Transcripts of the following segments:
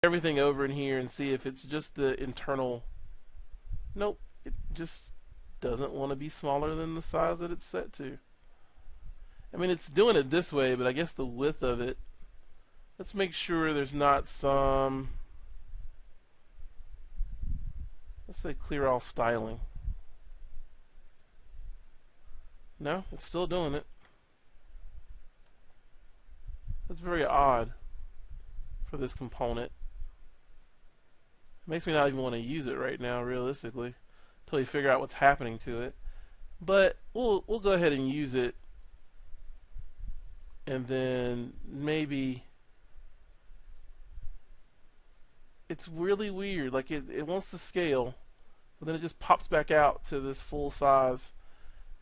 everything over in here and see if it's just the internal. Nope, it just doesn't want to be smaller than the size that it's set to. I mean, it's doing it this way, but I guess the width of it. Let's make sure there's not some. Let's say clear all styling. No, it's still doing it. That's very odd for this component. It makes me not even want to use it right now, realistically, until we figure out what's happening to it. But we'll go ahead and use it, and then maybe it's really weird. Like it wants to scale, but then it just pops back out to this full size.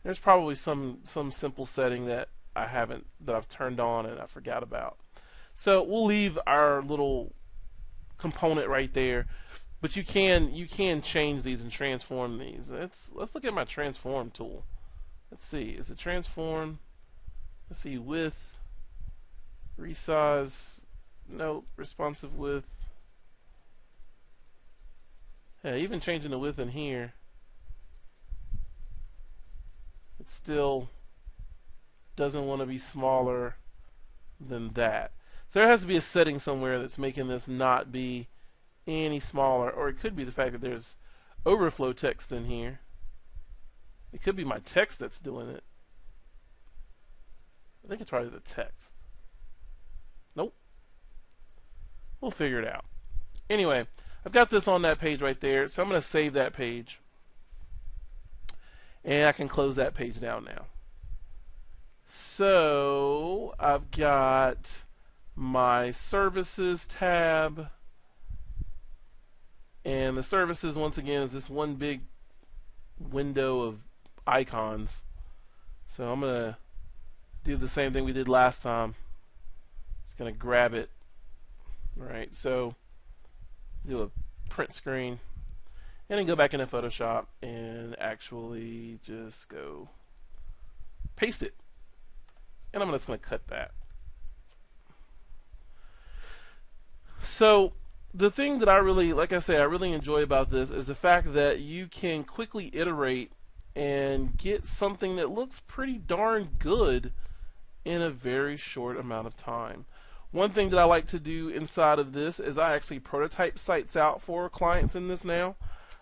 There's probably some simple setting that I've turned on and I forgot about. So we'll leave our little component right there. But you can change these and transform these. Let's look at my transform tool. Let's see. Is it transform? Let's see. Width, resize. Nope. Responsive width. Yeah, even changing the width in here, it still doesn't want to be smaller than that. So there has to be a setting somewhere that's making this not be any smaller, or it could be the fact that there's overflow text in here. It could be my text that's doing it. I think it's probably the text. Nope. We'll figure it out. Anyway, I've got this on that page right there, so I'm going to save that page. And I can close that page down now. So I've got my services tab. And the services, once again, is this one big window of icons. So I'm going to do the same thing we did last time. Just going to grab it. Alright, so do a print screen. And then go back into Photoshop and actually just go paste it. And I'm just going to cut that. So the thing that I really, like I say, I really enjoy about this is the fact that you can quickly iterate and get something that looks pretty darn good in a very short amount of time. One thing that I like to do inside of this is I actually prototype sites out for clients in this now.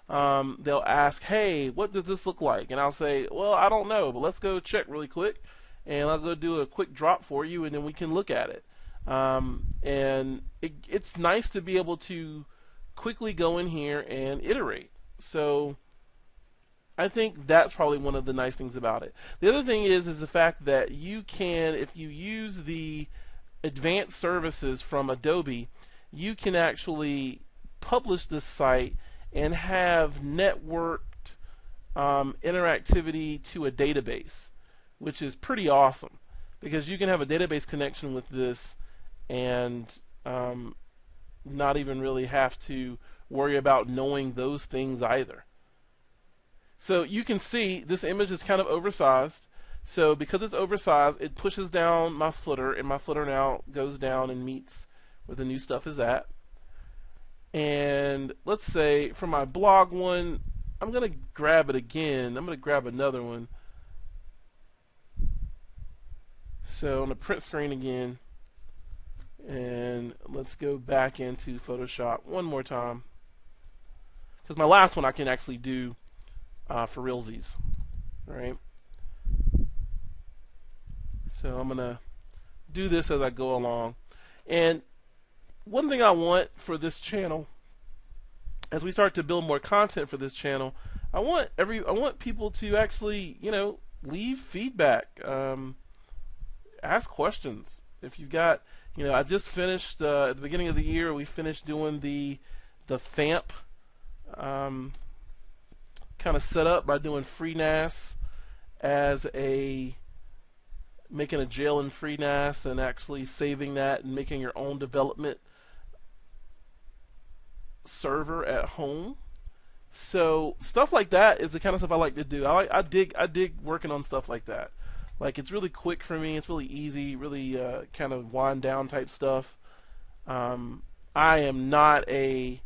They'll ask, hey, what does this look like? And I'll say, well, I don't know, but let's go check really quick. And I'll go do a quick drop for you, and then we can look at it. And it's nice to be able to quickly go in here and iterate. So I think that's probably one of the nice things about it. The other thing is the fact that you can, if you use the advanced services from Adobe, you can actually publish this site and have networked interactivity to a database, which is pretty awesome because you can have a database connection with this and not even really have to worry about knowing those things either. So you can see this image is kind of oversized. So because it's oversized, it pushes down my footer, and my footer now goes down and meets where the new stuff is at. And let's say for my blog one, I'm going to grab it again. I'm going to grab another one. So on the print screen again, and let's go back into Photoshop one more time, because my last one I can actually do for realsies, right? So I'm gonna do this as I go along. And one thing I want for this channel, as we start to build more content for this channel, I want people to actually, leave feedback, ask questions. If you've got, I just finished at the beginning of the year. We finished doing the FAMP kind of setup by doing FreeNAS as making a jail in FreeNAS and actually saving that and making your own development server at home. So stuff like that is the kind of stuff I like to do. I dig working on stuff like that. Like, it's really quick for me. It's really easy, really kind of wind down type stuff. I am not a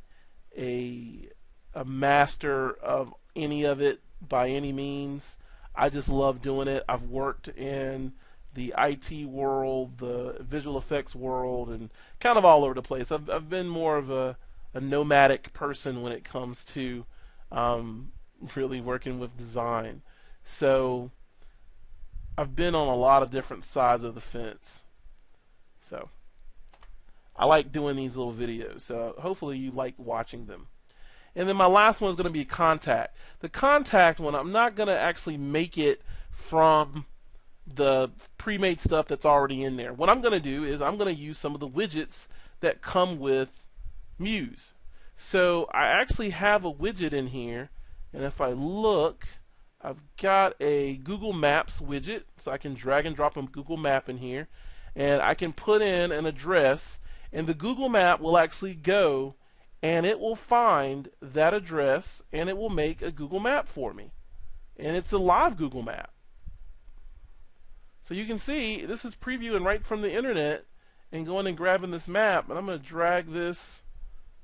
master of any of it by any means. I just love doing it. I've worked in the IT world, the visual effects world, and kind of all over the place. I've been more of a nomadic person when it comes to really working with design. So I've been on a lot of different sides of the fence. So I like doing these little videos. So hopefully you like watching them. And then my last one is going to be contact. The contact one, I'm not going to actually make it from the pre-made stuff that's already in there. What I'm going to do is I'm going to use some of the widgets that come with Muse. So I actually have a widget in here, and if I look, I've got a Google Maps widget, so I can drag and drop a Google Map in here, and I can put in an address, and the Google Map will actually go and it will find that address and it will make a Google Map for me. And it's a live Google Map. So you can see this is previewing right from the internet and going and grabbing this map, and I'm going to drag this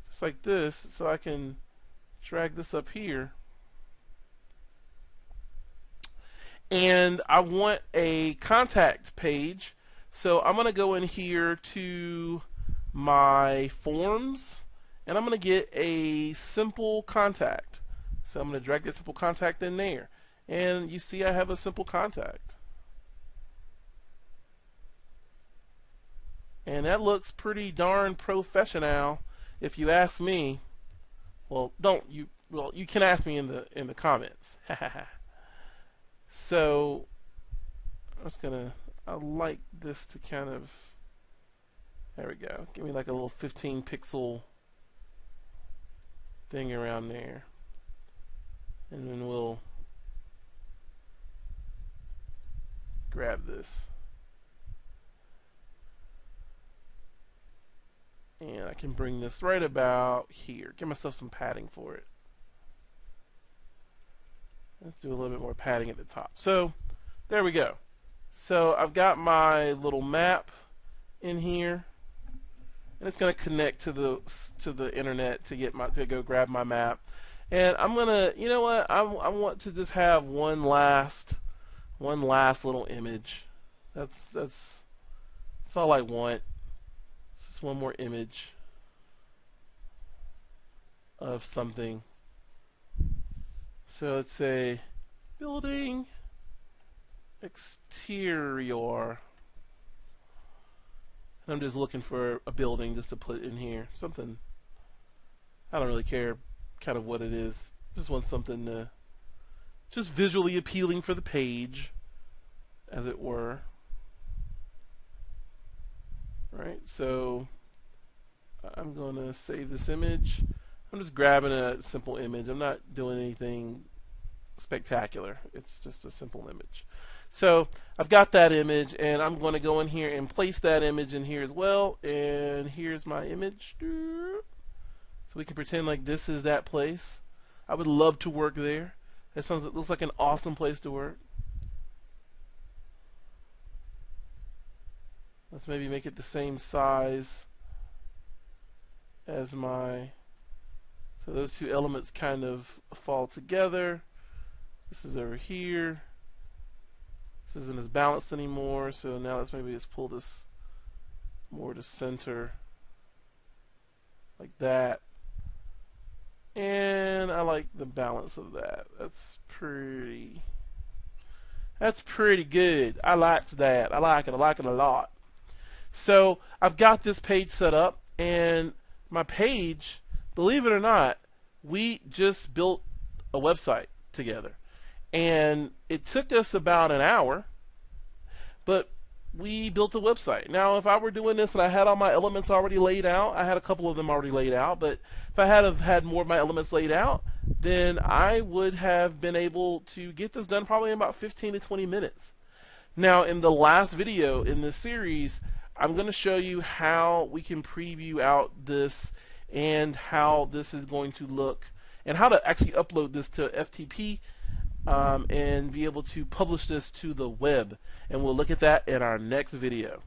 just like this so I can drag this up here. And I want a contact page, so I'm going to go in here to my forms, and I'm going to get a simple contact. So I'm going to drag that simple contact in there. And you see I have a simple contact. And that looks pretty darn professional if you ask me. Well, you can ask me in the comments. So I like this to kind of, there we go. Give me like a little 15 pixel thing around there, and then we'll grab this, and I can bring this right about here. Give myself some padding for it. Let's do a little bit more padding at the top. So there we go. So I've got my little map in here, and it's going to connect to the internet to go grab my map. And I'm gonna, you know what? I want to just have one last little image. That's all I want. It's just one more image of something. So let's say building exterior. And I'm just looking for a building just to put in here. Something, I don't really care kind of what it is. Just want something just visually appealing for the page, as it were. Right, so I'm going to save this image. I'm just grabbing a simple image. I'm not doing anything spectacular. It's just a simple image. So I've got that image, and I'm going to go in here and place that image in here as well. And here's my image. So we can pretend like this is that place. I would love to work there. It looks like an awesome place to work. Let's maybe make it the same size as my, so those two elements kind of fall together. This is over here. This isn't as balanced anymore, so now let's maybe just pull this more to center like that. And I like the balance of that. That's pretty good. I liked that. I like it a lot. So I've got this page set up, and my page, believe it or not, we just built a website together. And it took us about an hour, but we built a website. Now, if I were doing this and I had all my elements already laid out, I had a couple of them already laid out, but if I had more of my elements laid out, then I would have been able to get this done probably in about 15 to 20 minutes. Now, in the last video in this series, I'm going to show you how we can preview out this and how this is going to look, and how to actually upload this to FTP and be able to publish this to the web. And we'll look at that in our next video.